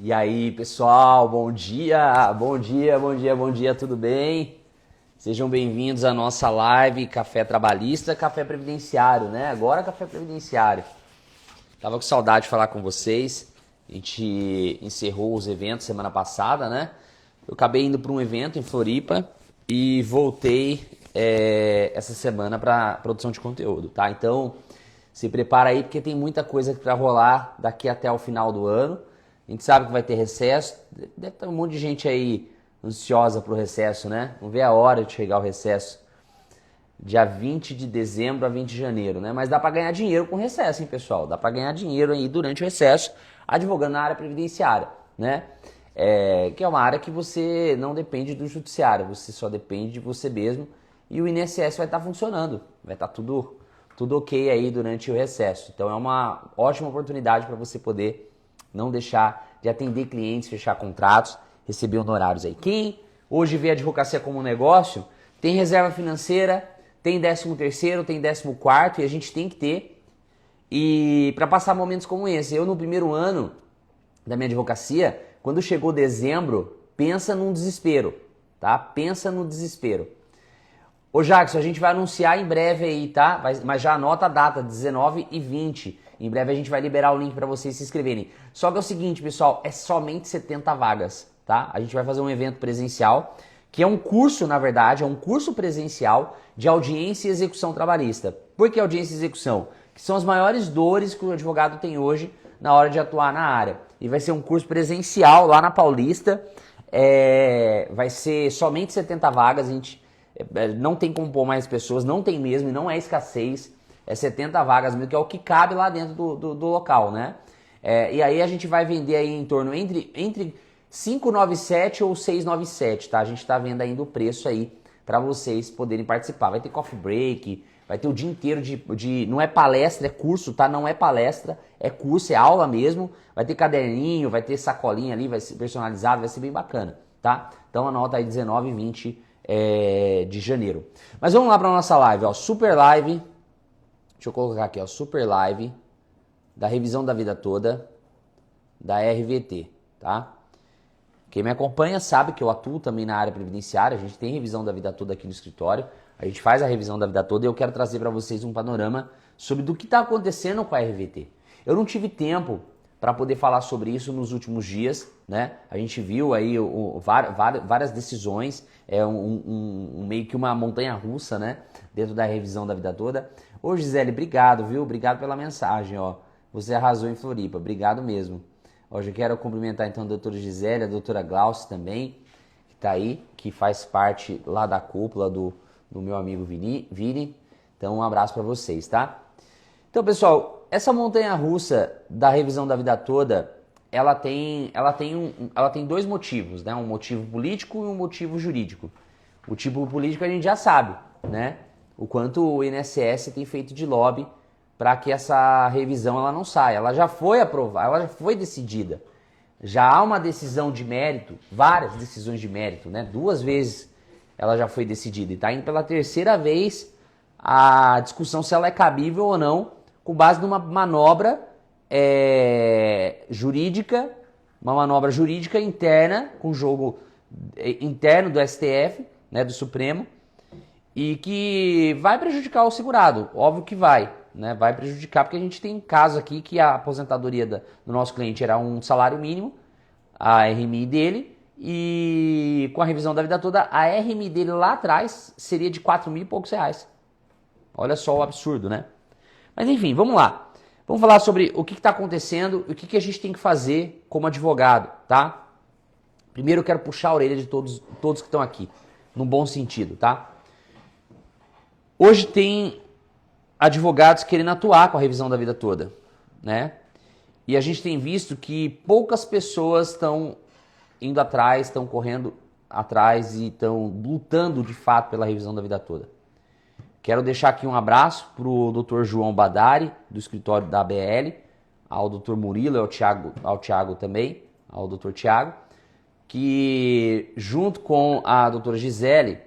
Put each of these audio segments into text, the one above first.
E aí, pessoal, bom dia, bom dia, bom dia, bom dia, tudo bem? Sejam bem-vindos à nossa live Café Trabalhista, Café Previdenciário, né? Agora Café Previdenciário. Tava com saudade de falar com vocês. A gente encerrou os eventos semana passada, né? Eu acabei indo para um evento em Floripa e voltei essa semana para produção de conteúdo, tá? Então, se prepara aí porque tem muita coisa para rolar daqui até o final do ano. A gente sabe que vai ter recesso, deve ter um monte de gente aí ansiosa pro recesso, né? Não vê a hora de chegar o recesso. Dia 20 de dezembro a 20 de janeiro, né? Mas dá para ganhar dinheiro com recesso, hein, pessoal? Dá para ganhar dinheiro aí durante o recesso, advogando na área previdenciária, né? Que é uma área que você não depende do judiciário, você só depende de você mesmo e o INSS vai estar funcionando, vai estar tudo ok aí durante o recesso. Então é uma ótima oportunidade para você poder não deixar de atender clientes, fechar contratos, receber honorários aí. Quem hoje vê a advocacia como um negócio, tem reserva financeira, tem 13º, tem 14º e a gente tem que ter. E para passar momentos como esse, eu no primeiro ano da minha advocacia, quando chegou dezembro, pensa num desespero, tá? Pensa no desespero. Ô Jackson, a gente vai anunciar em breve aí, tá? Mas já anota a data, 19 e 20. Em breve a gente vai liberar o link para vocês se inscreverem. Só que é o seguinte, pessoal, é somente 70 vagas, tá? A gente vai fazer um evento presencial, que é um curso, na verdade, é um curso presencial de audiência e execução trabalhista. Por que audiência e execução? Que são as maiores dores que o advogado tem hoje na hora de atuar na área. E vai ser um curso presencial lá na Paulista. Vai ser somente 70 vagas, a gente não tem como pôr mais pessoas, não tem mesmo, e não é escassez, é 70 vagas mesmo, que é o que cabe lá dentro do local, né? E aí a gente vai vender aí em torno entre 597 ou 697, tá? A gente tá vendo ainda o preço aí para vocês poderem participar. Vai ter coffee break, vai ter o dia inteiro de não é palestra, é curso, tá? Não é palestra, é curso, é aula mesmo. Vai ter caderninho, vai ter sacolinha ali, vai ser personalizado, vai ser bem bacana, tá? Então anota aí 19 e 20 de janeiro. Mas vamos lá para nossa live, ó, super live. Deixa eu colocar aqui, ó, super live da revisão da vida toda da RVT, tá? Quem me acompanha sabe que eu atuo também na área previdenciária, a gente tem revisão da vida toda aqui no escritório, a gente faz a revisão da vida toda e eu quero trazer para vocês um panorama sobre do que está acontecendo com a RVT. Eu não tive tempo para poder falar sobre isso nos últimos dias, né? A gente viu aí várias decisões, meio que uma montanha-russa, né? Dentro da revisão da vida toda. Ô Gisele, obrigado, viu? Obrigado pela mensagem, ó. Você arrasou em Floripa, obrigado mesmo. Hoje eu quero cumprimentar então a doutora Gisele, a doutora Glaucia também, que tá aí, que faz parte lá da cúpula do meu amigo Vini. Então um abraço para vocês, tá? Então, pessoal, essa montanha-russa da revisão da vida toda, ela tem dois motivos, né? Um motivo político e um motivo jurídico. O motivo político a gente já sabe, né? O quanto o INSS tem feito de lobby para que essa revisão ela não saia. Ela já foi aprovada, ela já foi decidida. Já há uma decisão de mérito, várias decisões de mérito, né? 2 vezes ela já foi decidida. E está indo pela 3ª vez a discussão se ela é cabível ou não, com base numa manobra jurídica, uma manobra jurídica interna, com jogo interno do STF, né, do Supremo, e que vai prejudicar o segurado, óbvio que vai, né? Vai prejudicar porque a gente tem caso aqui que a aposentadoria do nosso cliente era um salário mínimo, a RMI dele, e com a revisão da vida toda, a RMI dele lá atrás seria de 4.000 e poucos reais. Olha só o absurdo, né? Mas enfim, vamos lá. Vamos falar sobre o que está acontecendo e o que a gente tem que fazer como advogado, tá? Primeiro eu quero puxar a orelha de todos que estão aqui, num bom sentido, tá? Hoje tem advogados querendo atuar com a revisão da vida toda, né? E a gente tem visto que poucas pessoas estão indo atrás, estão correndo atrás e estão lutando de fato pela revisão da vida toda. Quero deixar aqui um abraço para o Dr. João Badari, do escritório da ABL, ao Dr. Murilo, ao Thiago também, ao Dr. Thiago, que junto com a doutora Gisele,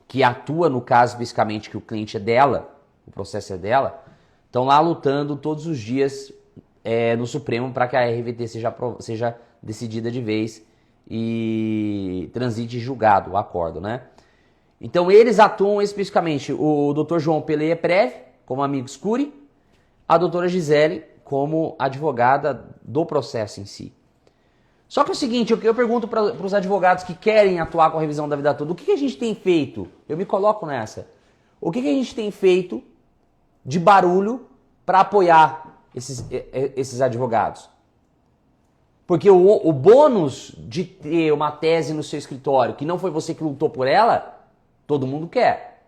que atua no caso especificamente que o cliente é dela, o processo é dela, estão lá lutando todos os dias no Supremo para que a RVT seja decidida de vez e transite julgado o acordo, né? Então eles atuam especificamente o Dr. João Peleia-Prev como amigo curiae, a doutora Gisele como advogada do processo em si. Só que é o seguinte, eu pergunto para os advogados que querem atuar com a revisão da vida toda, o que a gente tem feito? Eu me coloco nessa. O que a gente tem feito de barulho para apoiar esses advogados? Porque o bônus de ter uma tese no seu escritório, que não foi você que lutou por ela, todo mundo quer.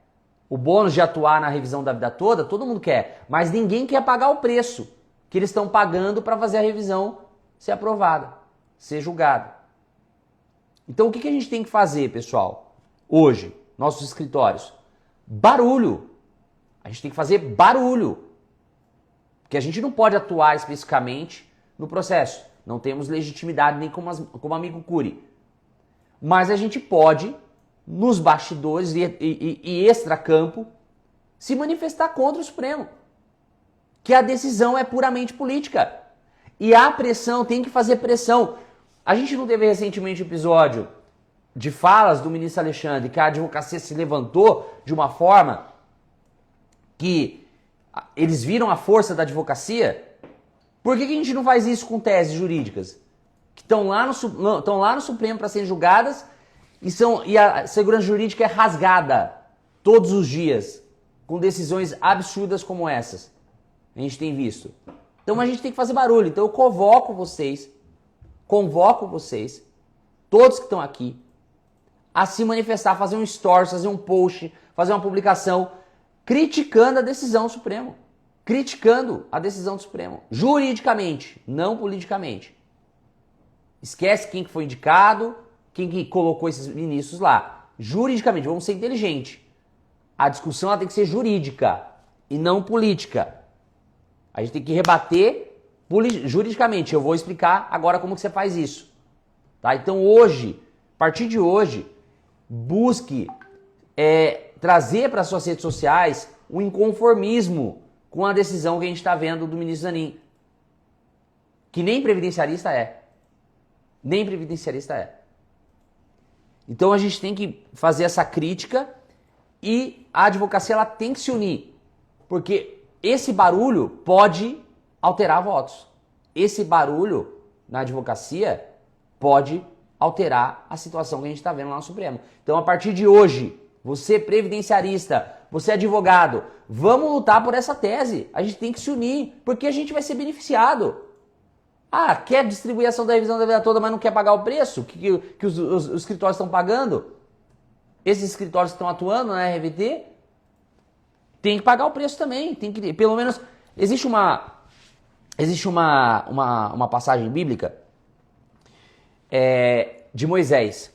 O bônus de atuar na revisão da vida toda, todo mundo quer. Mas ninguém quer pagar o preço que eles estão pagando para fazer a revisão ser aprovada, ser julgada. Então o que a gente tem que fazer, pessoal? Hoje, nossos escritórios, barulho. A gente tem que fazer barulho. Porque a gente não pode atuar especificamente no processo. Não temos legitimidade nem como amigo curiae. Mas a gente pode, nos bastidores e extracampo, se manifestar contra o Supremo. Que a decisão é puramente política. E a pressão, tem que fazer pressão. A gente não teve recentemente um episódio de falas do ministro Alexandre, que a advocacia se levantou de uma forma que eles viram a força da advocacia? Por que a gente não faz isso com teses jurídicas? Que estão lá no Supremo para serem julgadas e a segurança jurídica é rasgada todos os dias com decisões absurdas como essas. A gente tem visto. Então a gente tem que fazer barulho. Então eu convoco vocês, todos que estão aqui, a se manifestar, fazer um story, fazer um post, fazer uma publicação criticando a decisão do Supremo. Criticando a decisão do Supremo. Juridicamente, não politicamente. Esquece quem que foi indicado, quem que colocou esses ministros lá. Juridicamente, vamos ser inteligentes. A discussão ela tem que ser jurídica e não política. A gente tem que rebater juridicamente. Eu vou explicar agora como que você faz isso. Tá? Então hoje, a partir de hoje, busque trazer para as suas redes sociais um inconformismo com a decisão que a gente está vendo do ministro Zanin. Que nem previdenciarista é. Nem previdenciarista é. Então a gente tem que fazer essa crítica e a advocacia ela tem que se unir. Porque esse barulho pode alterar votos. Esse barulho na advocacia pode alterar a situação que a gente está vendo lá no Supremo. Então a partir de hoje, você previdenciarista, você advogado, vamos lutar por essa tese. A gente tem que se unir, porque a gente vai ser beneficiado. Ah, quer distribuição da revisão da vida toda, mas não quer pagar o preço que os escritórios estão pagando? Esses escritórios que estão atuando na RVT, tem que pagar o preço também. Tem que, pelo menos, existe uma passagem bíblica de Moisés,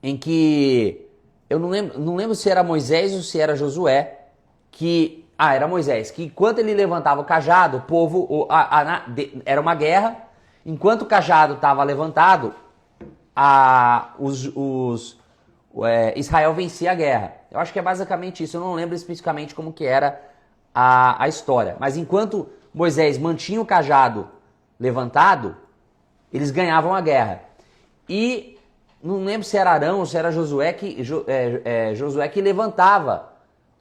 em que eu não lembro se era Moisés ou se era Josué, era Moisés, que enquanto ele levantava o cajado, o povo, era uma guerra, enquanto o cajado estava levantado, Israel vencia a guerra. Eu acho que é basicamente isso, eu não lembro especificamente como que era a história, mas enquanto Moisés mantinha o cajado levantado, eles ganhavam a guerra. E não lembro se era Arão ou se era Josué que levantava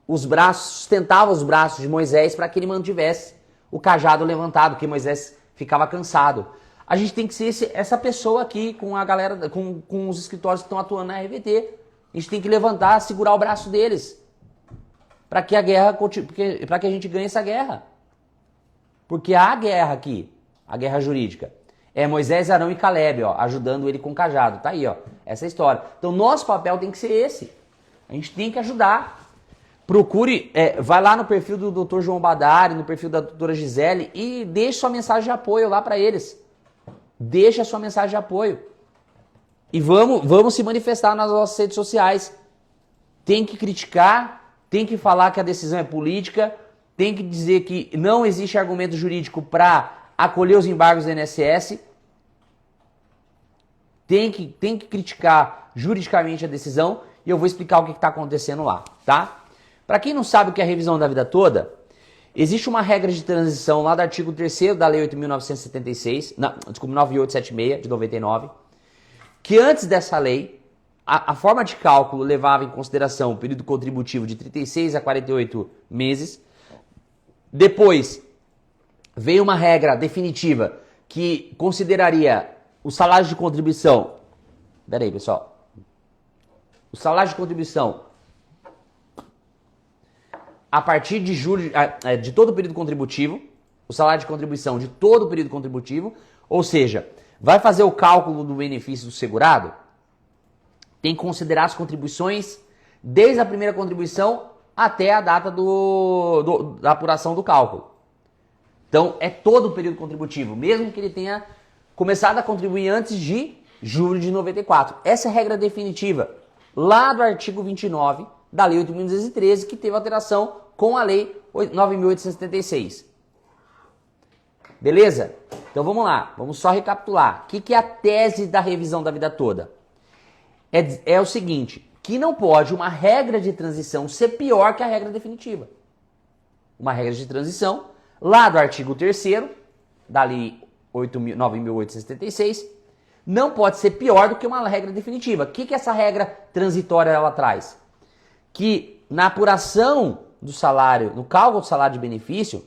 os braços, sustentava os braços de Moisés para que ele mantivesse o cajado levantado, porque Moisés ficava cansado. A gente tem que ser essa pessoa aqui com a galera, com os escritórios que estão atuando na RVT. A gente tem que levantar, segurar o braço deles para que a guerra, para que a gente ganhe essa guerra. Porque há guerra aqui, a guerra jurídica. É Moisés, Arão e Caleb, ó, ajudando ele com o cajado. Tá aí, ó, essa é a história. Então, nosso papel tem que ser esse. A gente tem que ajudar. Procure, vai lá no perfil do Dr. João Badari, no perfil da doutora Gisele e deixe sua mensagem de apoio lá para eles. Deixe a sua mensagem de apoio. E vamos se manifestar nas nossas redes sociais. Tem que criticar, tem que falar que a decisão é política, tem que dizer que não existe argumento jurídico para acolher os embargos do INSS, tem que criticar juridicamente a decisão e eu vou explicar o que está acontecendo lá, tá? Para quem não sabe o que é a revisão da vida toda, Existe uma regra de transição lá do artigo 3º da Lei 8.976, desculpa, 9876 de 99, que antes dessa lei, a forma de cálculo levava em consideração o período contributivo de 36 a 48 meses. Depois veio uma regra definitiva que consideraria o salário de contribuição. Pera aí, pessoal. O salário de contribuição a partir de julho, de todo o período contributivo, o salário de contribuição de todo o período contributivo, ou seja, vai fazer o cálculo do benefício do segurado, tem que considerar as contribuições desde a primeira contribuição até a data da apuração do cálculo. Então, é todo o período contributivo, mesmo que ele tenha começado a contribuir antes de julho de 94. Essa é a regra definitiva, lá do artigo 29 da Lei 8.213, que teve alteração com a Lei 9.876. Beleza? Então vamos lá, vamos só recapitular. O que é a tese da revisão da vida toda? É o seguinte, que não pode uma regra de transição ser pior que a regra definitiva. Uma regra de transição, lá do artigo 3º da Lei 9.876, não pode ser pior do que uma regra definitiva. O que essa regra transitória ela traz? Que na apuração do salário, no cálculo do salário de benefício,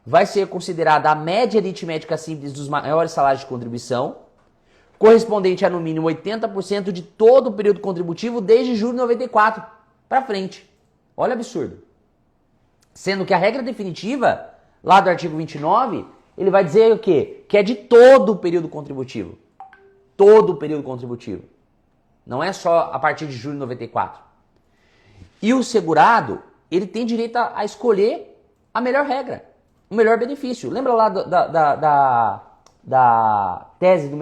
vai ser considerada a média aritmética simples dos maiores salários de contribuição, correspondente a no mínimo 80% de todo o período contributivo desde julho de 94 para frente. Olha o absurdo. Sendo que a regra definitiva, lá do artigo 29, ele vai dizer o quê? Que é de todo o período contributivo. Todo o período contributivo. Não é só a partir de julho de 94. E o segurado, ele tem direito a escolher a melhor regra, o melhor benefício. Lembra lá da tese do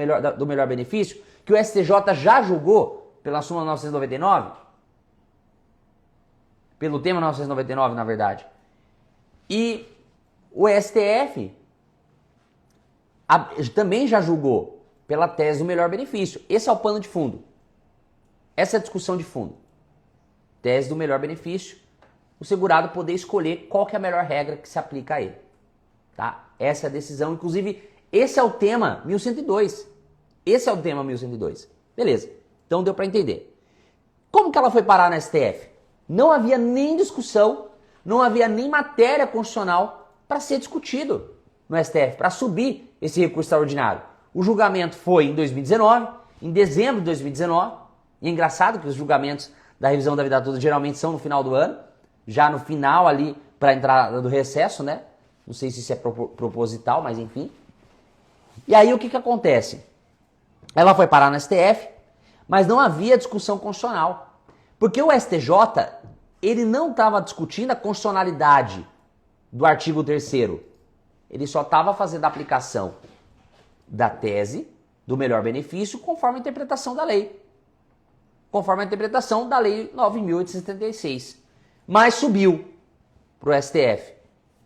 melhor benefício, que o STJ já julgou pela súmula 999? Pelo tema 999, na verdade. E o STF também já julgou pela tese do melhor benefício. Esse é o pano de fundo. Essa é a discussão de fundo. Tese do melhor benefício, o segurado poder escolher qual que é a melhor regra que se aplica a ele. Tá? Essa é a decisão, inclusive, esse é o tema 1102. Esse é o tema 1102. Beleza, então deu para entender. Como que ela foi parar na STF? Não havia nem discussão, não havia nem matéria constitucional para ser discutido no STF, para subir esse recurso extraordinário. O julgamento foi em 2019, em dezembro de 2019, e é engraçado que os julgamentos da revisão da vida toda geralmente são no final do ano, já no final ali para a entrada do recesso, né? Não sei se isso é proposital, mas enfim. E aí o que acontece? Ela foi parar no STF, mas não havia discussão constitucional. Porque o STJ, ele não estava discutindo a constitucionalidade do artigo 3º. Ele só estava fazendo a aplicação da tese do melhor benefício conforme a interpretação da lei. Conforme a interpretação da Lei 9.876. Mas subiu para o STF,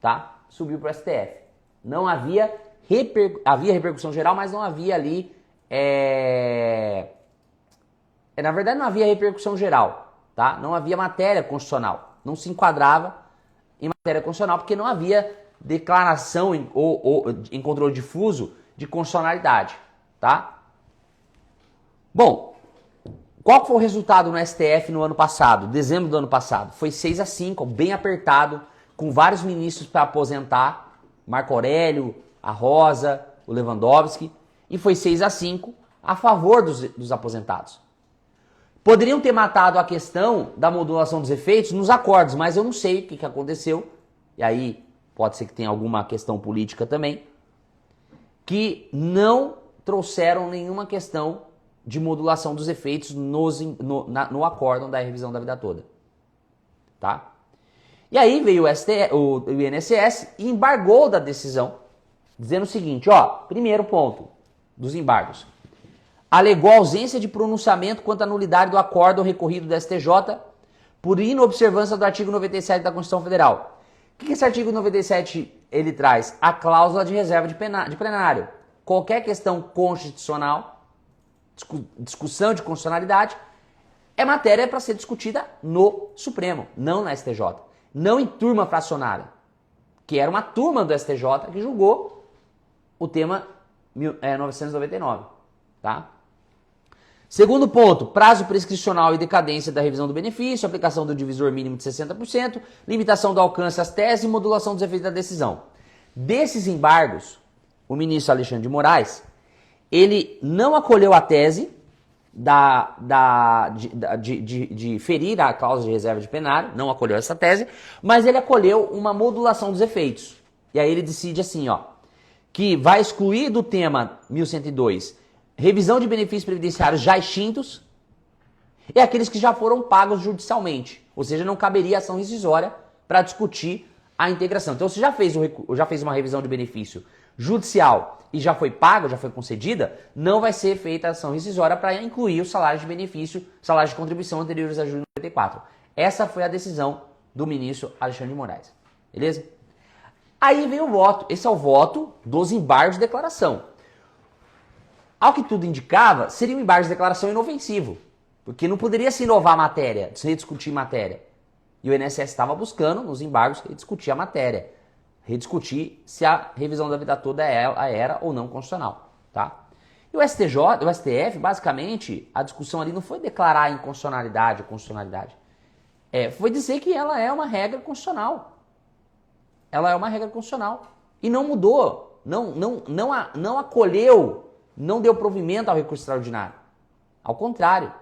tá? Subiu para o STF. Não havia, havia repercussão geral, mas não havia ali... Na verdade, não havia repercussão geral, tá? Não havia matéria constitucional. Não se enquadrava em matéria constitucional, porque não havia declaração em controle difuso de constitucionalidade, tá? Bom... Qual foi o resultado no STF no ano passado, dezembro do ano passado? Foi 6-5, bem apertado, com vários ministros para aposentar, Marco Aurélio, a Rosa, o Lewandowski, e foi 6-5 a favor dos aposentados. Poderiam ter matado a questão da modulação dos efeitos nos acordos, mas eu não sei o que aconteceu, e aí pode ser que tenha alguma questão política também, que não trouxeram nenhuma questão de modulação dos efeitos no acórdão da revisão da vida toda. Tá? E aí veio o INSS e embargou da decisão, dizendo o seguinte, ó, primeiro ponto dos embargos. Alegou ausência de pronunciamento quanto à nulidade do acórdão recorrido do STJ por inobservância do artigo 97 da Constituição Federal. O que esse artigo 97 ele traz? A cláusula de reserva de plenário. Qualquer questão constitucional, discussão de constitucionalidade, é matéria para ser discutida no Supremo, não na STJ. Não em turma fracionária. que era uma turma do STJ que julgou o tema 999, tá? Segundo ponto, prazo prescricional e decadência da revisão do benefício, aplicação do divisor mínimo de 60%, limitação do alcance às teses e modulação dos efeitos da decisão. Desses embargos, o ministro Alexandre de Moraes, ele não acolheu a tese de ferir a cláusula de reserva de plenário, não acolheu essa tese, mas ele acolheu uma modulação dos efeitos. E aí ele decide assim, ó, que vai excluir do tema 1102 revisão de benefícios previdenciários já extintos e aqueles que já foram pagos judicialmente. Ou seja, não caberia ação rescisória para discutir a integração. Então, se já fez uma revisão de benefício judicial e já foi pago, já foi concedida, não vai ser feita ação rescisória para incluir os salários de benefício, salários de contribuição anteriores a julho de 94. Essa foi a decisão do ministro Alexandre de Moraes. Beleza? Aí vem o voto. Esse é o voto dos embargos de declaração. Ao que tudo indicava, seria um embargo de declaração inofensivo, porque não poderia se inovar a matéria, se rediscutir matéria. E o INSS estava buscando, nos embargos, rediscutir a matéria, rediscutir se a revisão da vida toda era ou não constitucional. Tá? E o STF, basicamente, a discussão ali não foi declarar a inconstitucionalidade ou constitucionalidade. Foi dizer que ela é uma regra constitucional. Ela é uma regra constitucional. E não mudou, não acolheu, não deu provimento ao recurso extraordinário. Ao contrário.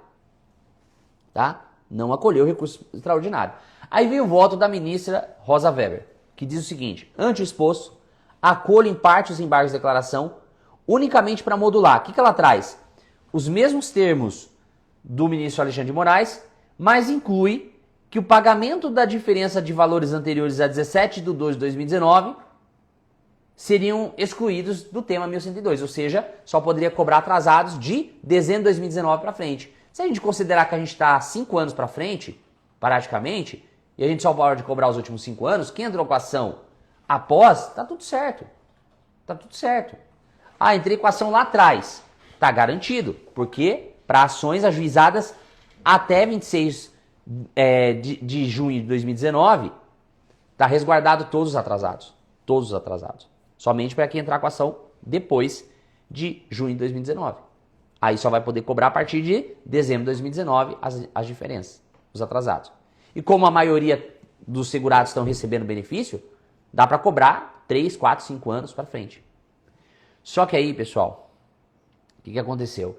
Tá? Não acolheu o recurso extraordinário. Aí vem o voto da ministra Rosa Weber, que diz o seguinte: ante o exposto, acolho em parte os embargos de declaração unicamente para modular. O que ela traz? Os mesmos termos do ministro Alexandre de Moraes, mas inclui que o pagamento da diferença de valores anteriores a 17/2/2019 seriam excluídos do tema 1102, ou seja, só poderia cobrar atrasados de dezembro de 2019 para frente. Se a gente considerar que a gente está 5 anos para frente, praticamente, e a gente só pode cobrar os últimos 5 anos, quem entrou com a ação após, tá tudo certo. Tá tudo certo. Ah, entrei com a ação lá atrás. Tá garantido, porque para ações ajuizadas até 26 de junho de 2019, tá resguardado todos os atrasados. Todos os atrasados. Somente para quem entrar com a ação depois de junho de 2019. Aí só vai poder cobrar a partir de dezembro de 2019 as diferenças, os atrasados. E como a maioria dos segurados estão recebendo benefício, dá para cobrar 3, 4, 5 anos para frente. Só que aí, pessoal, o que aconteceu?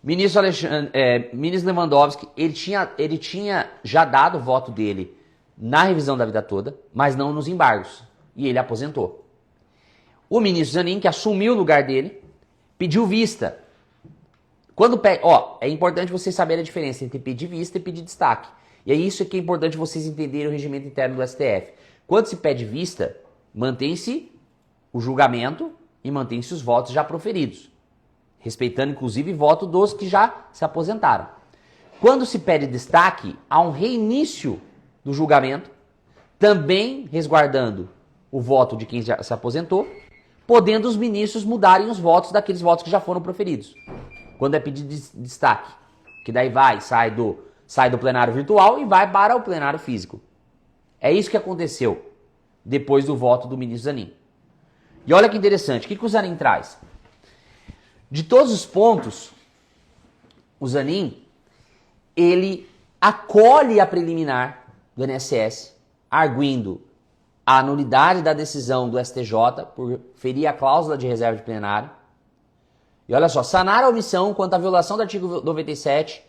Ministro Lewandowski, ele tinha já dado o voto dele na revisão da vida toda, mas não nos embargos. E ele aposentou. O ministro Zanin, que assumiu o lugar dele, pediu vista. Quando pede, é importante vocês saberem a diferença entre pedir vista e pedir destaque. E é isso que é importante vocês entenderem o regimento interno do STF. Quando se pede vista, mantém-se o julgamento e mantém-se os votos já proferidos, respeitando inclusive o voto dos que já se aposentaram. Quando se pede destaque, há um reinício do julgamento, também resguardando o voto de quem já se aposentou, podendo os ministros mudarem os votos daqueles votos que já foram proferidos. Quando é pedido destaque, que daí sai do plenário virtual e vai para o plenário físico. É isso que aconteceu depois do voto do ministro Zanin. E olha que interessante, o que o Zanin traz? De todos os pontos, o Zanin, ele acolhe a preliminar do INSS, arguindo a nulidade da decisão do STJ por ferir a cláusula de reserva de plenário. E olha só, sanar a omissão quanto à violação do artigo 97,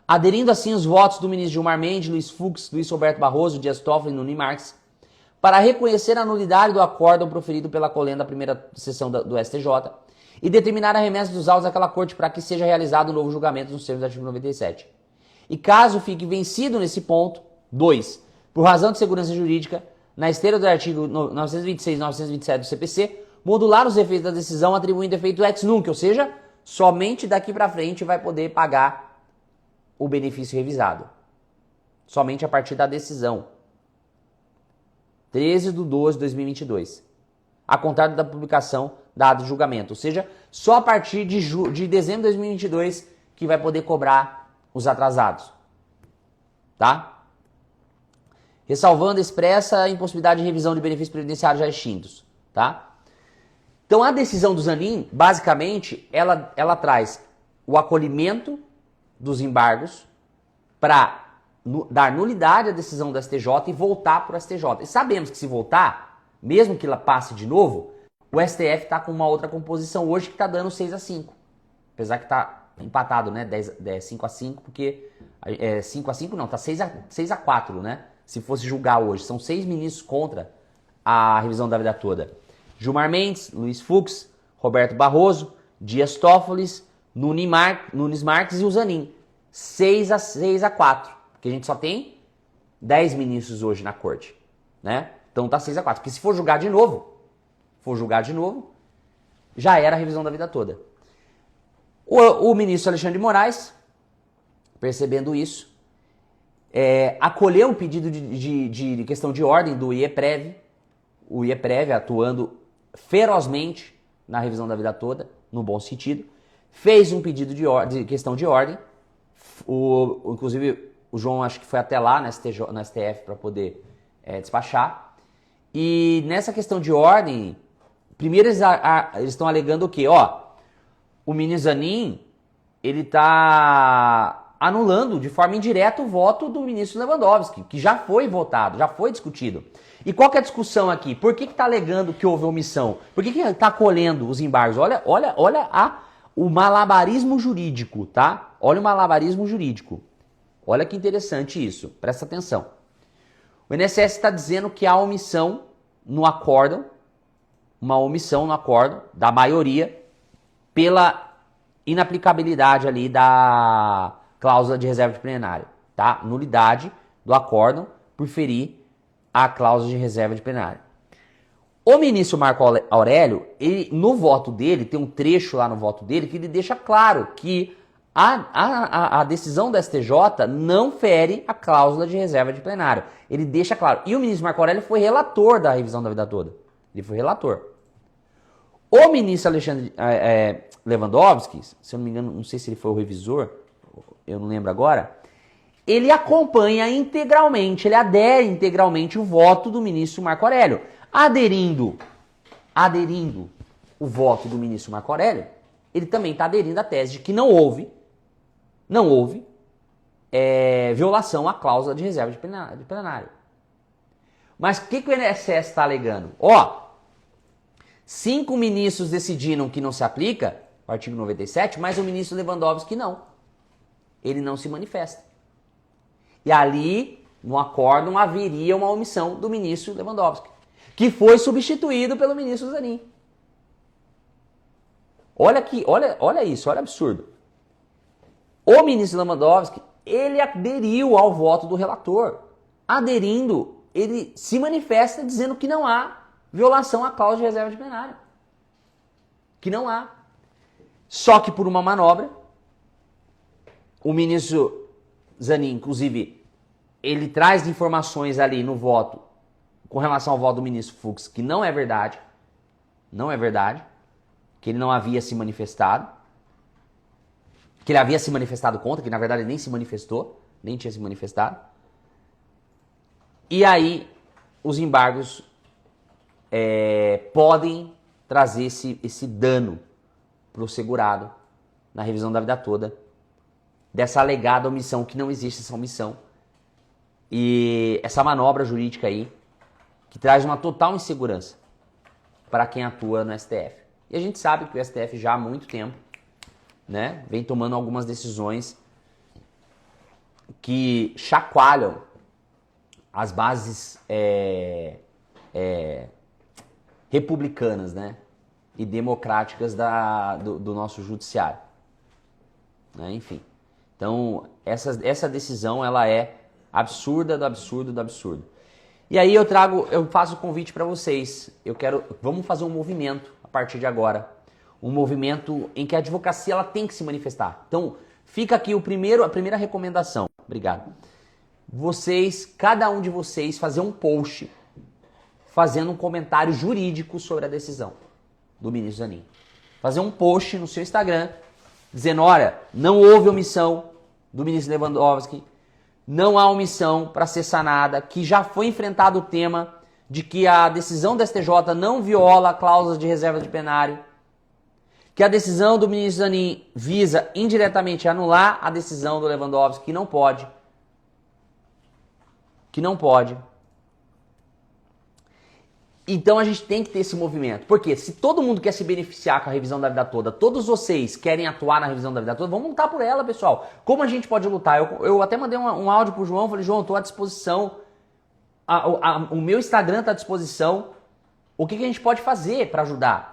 aderindo assim os votos do ministro Gilmar Mendes, Luiz Fux, Luiz Roberto Barroso, Dias Toffoli e Nunes Marques, para reconhecer a nulidade do acórdão proferido pela Colenda da primeira sessão do STJ e determinar a remessa dos autos daquela corte para que seja realizado o novo julgamento nos termos do artigo 97. E caso fique vencido nesse ponto, 2, por razão de segurança jurídica, na esteira do artigo 926 e 927 do CPC, modular os efeitos da decisão atribuindo efeito ex nunc, ou seja, somente daqui para frente vai poder pagar o benefício revisado. Somente a partir da decisão. 13/12/2022. A contar da publicação da do julgamento. Ou seja, só a partir de dezembro de 2022 que vai poder cobrar os atrasados. Tá? ressalvando expressa a impossibilidade de revisão de benefícios previdenciários já extintos, tá? Então a decisão do Zanin, basicamente, ela traz o acolhimento dos embargos para dar nulidade à decisão do STJ e voltar para o STJ. E sabemos que se voltar, mesmo que ela passe de novo, o STF está com uma outra composição hoje que está dando 6-5. Apesar que está empatado, né? 5-5, porque 5-5 não, está 6-4, né? Se fosse julgar hoje. São 6 ministros contra a revisão da vida toda. Gilmar Mendes, Luiz Fux, Roberto Barroso, Dias Toffoli, Nunes Marques e o Zanin. 6-4. Porque a gente só tem 10 ministros hoje na corte, né? Então tá 6-4. Porque se for julgar de novo, já era a revisão da vida toda. O ministro Alexandre de Moraes, percebendo isso, acolheu um pedido de questão de ordem do IEPREV, o IEPREV atuando ferozmente na revisão da vida toda, no bom sentido, fez um pedido de questão de ordem, inclusive o João acho que foi até lá na STF para poder despachar, e nessa questão de ordem, primeiro eles estão alegando o quê? O ministro Zanin, ele está anulando de forma indireta o voto do ministro Lewandowski, que já foi votado, já foi discutido. E qual que é a discussão aqui? Por que está alegando que houve omissão? Por que está acolhendo os embargos? Olha o malabarismo jurídico, tá? Olha o malabarismo jurídico. Olha que interessante isso, presta atenção. O INSS está dizendo que há omissão no acórdão, uma omissão no acórdão da maioria pela inaplicabilidade ali da cláusula de reserva de plenário, tá? Nulidade do acórdão por ferir a cláusula de reserva de plenário. O ministro Marco Aurélio, no voto dele, tem um trecho lá no voto dele que ele deixa claro que a decisão da STJ não fere a cláusula de reserva de plenário. Ele deixa claro. E o ministro Marco Aurélio foi relator da revisão da vida toda. Ele foi relator. O ministro Alexandre Lewandowski, se eu não me engano, não sei se ele foi o revisor, eu não lembro agora, ele acompanha integralmente, ele adere integralmente o voto do ministro Marco Aurélio. Aderindo o voto do ministro Marco Aurélio, ele também está aderindo à tese de que não houve violação à cláusula de reserva de plenário. Mas o que o INSS está alegando? 5 ministros decidiram que não se aplica o artigo 97, mas o ministro Lewandowski não. Ele não se manifesta. E ali, no acórdão, haveria uma omissão do ministro Lewandowski, que foi substituído pelo ministro Zanin. Olha isso, olha o absurdo. O ministro Lewandowski, ele aderiu ao voto do relator. Aderindo, ele se manifesta dizendo que não há violação à cláusula de reserva de plenário. Que não há. Só que por uma manobra, o ministro Zanin, inclusive, ele traz informações ali no voto, com relação ao voto do ministro Fux, que não é verdade, que ele não havia se manifestado, que ele havia se manifestado contra, que na verdade ele nem se manifestou, nem tinha se manifestado. E aí, os embargos podem trazer esse dano para o segurado na revisão da vida toda, dessa alegada omissão, que não existe essa omissão. E essa manobra jurídica aí, que traz uma total insegurança para quem atua no STF. E a gente sabe que o STF já há muito tempo, né, vem tomando algumas decisões que chacoalham as bases republicanas, né, e democráticas do nosso judiciário. Né, enfim. Então, essa decisão ela é absurda do absurdo do absurdo. E aí eu faço o convite para vocês. Vamos fazer um movimento a partir de agora. Um movimento em que a advocacia ela tem que se manifestar. Então, fica aqui a primeira recomendação. Obrigado. Cada um de vocês, fazer um post fazendo um comentário jurídico sobre a decisão do ministro Zanin. Fazer um post no seu Instagram dizendo, olha, não houve omissão do ministro Lewandowski, não há omissão para ser sanada, que já foi enfrentado o tema de que a decisão da STJ não viola cláusulas de reserva de plenário, que a decisão do ministro Zanin visa indiretamente anular a decisão do Lewandowski, que não pode. Então a gente tem que ter esse movimento. Porque se todo mundo quer se beneficiar com a revisão da vida toda, todos vocês querem atuar na revisão da vida toda, vamos lutar por ela, pessoal. Como a gente pode lutar? Eu até mandei um áudio pro João, falei, João, estou à disposição. O meu Instagram está à disposição. O que a gente pode fazer para ajudar?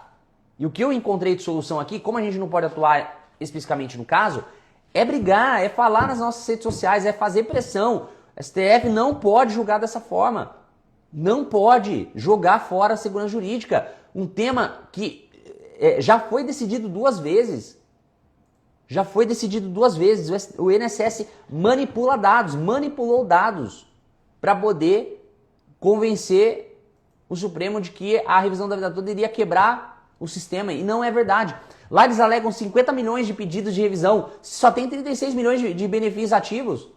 E o que eu encontrei de solução aqui, como a gente não pode atuar especificamente no caso, é brigar, é falar nas nossas redes sociais, é fazer pressão. O STF não pode julgar dessa forma. Não pode jogar fora a segurança jurídica. Um tema que já foi decidido 2 vezes. Já foi decidido 2 vezes. O INSS manipulou dados para poder convencer o Supremo de que a revisão da vida toda iria quebrar o sistema. E não é verdade. Lá eles alegam 50 milhões de pedidos de revisão. Só tem 36 milhões de benefícios ativos.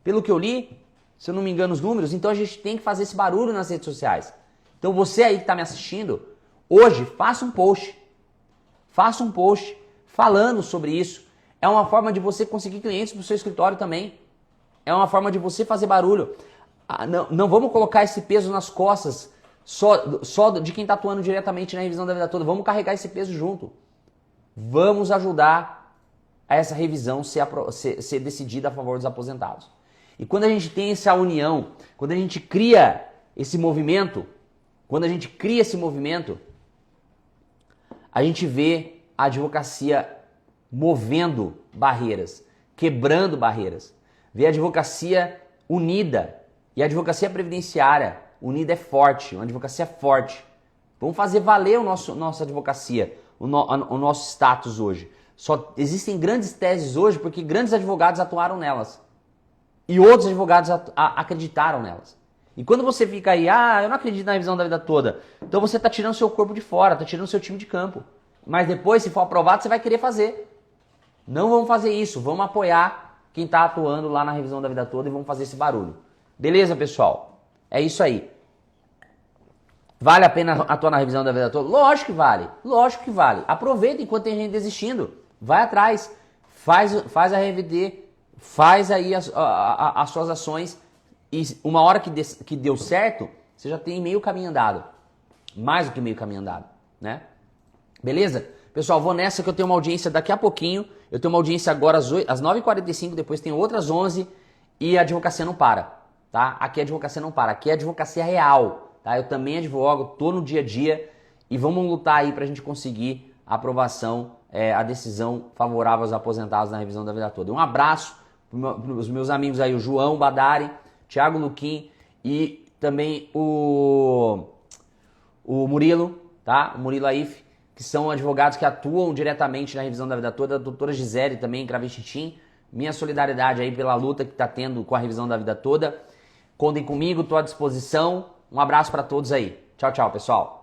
Pelo que eu li, se eu não me engano os números, então a gente tem que fazer esse barulho nas redes sociais. Então você aí que está me assistindo, hoje faça um post. Faça um post falando sobre isso. É uma forma de você conseguir clientes para o seu escritório também. É uma forma de você fazer barulho. Não vamos colocar esse peso nas costas só de quem está atuando diretamente na revisão da vida toda. Vamos carregar esse peso junto. Vamos ajudar a essa revisão ser decidida a favor dos aposentados. E quando a gente tem essa união, quando a gente cria esse movimento, a gente vê a advocacia movendo barreiras, quebrando barreiras. Vê a advocacia unida. E a advocacia previdenciária unida é forte, uma advocacia forte. Vamos fazer valer nossa advocacia, o nosso status hoje. Só existem grandes teses hoje porque grandes advogados atuaram nelas. E outros advogados acreditaram nelas. E quando você fica aí, eu não acredito na revisão da vida toda, então você está tirando seu corpo de fora, está tirando seu time de campo. Mas depois, se for aprovado, você vai querer fazer. Não vamos fazer isso, vamos apoiar quem está atuando lá na revisão da vida toda e vamos fazer esse barulho. Beleza, pessoal? É isso aí. Vale a pena atuar na revisão da vida toda? Lógico que vale, lógico que vale. Aproveita enquanto tem gente desistindo. Vai atrás, faz a RVD, faz aí as suas ações e uma hora que deu certo, você já tem meio caminho andado. Mais do que meio caminho andado, né? Beleza? Pessoal, vou nessa que eu tenho uma audiência daqui a pouquinho. Eu tenho uma audiência agora às 9h45, depois tem outras 11 e a advocacia não para, tá? Aqui a advocacia não para, aqui é a advocacia real, tá? Eu também advogo, tô no dia a dia e vamos lutar aí pra gente conseguir a aprovação, a decisão favorável aos aposentados na revisão da vida toda. Um abraço para os meus amigos aí, o João Badari, Thiago Luquim e também o Murilo, tá? O Murilo Aif, que são advogados que atuam diretamente na revisão da vida toda, a doutora Gisele também, Cravichitim. Minha solidariedade aí pela luta que está tendo com a revisão da vida toda. Contem comigo, estou à disposição. Um abraço para todos aí. Tchau, tchau, pessoal.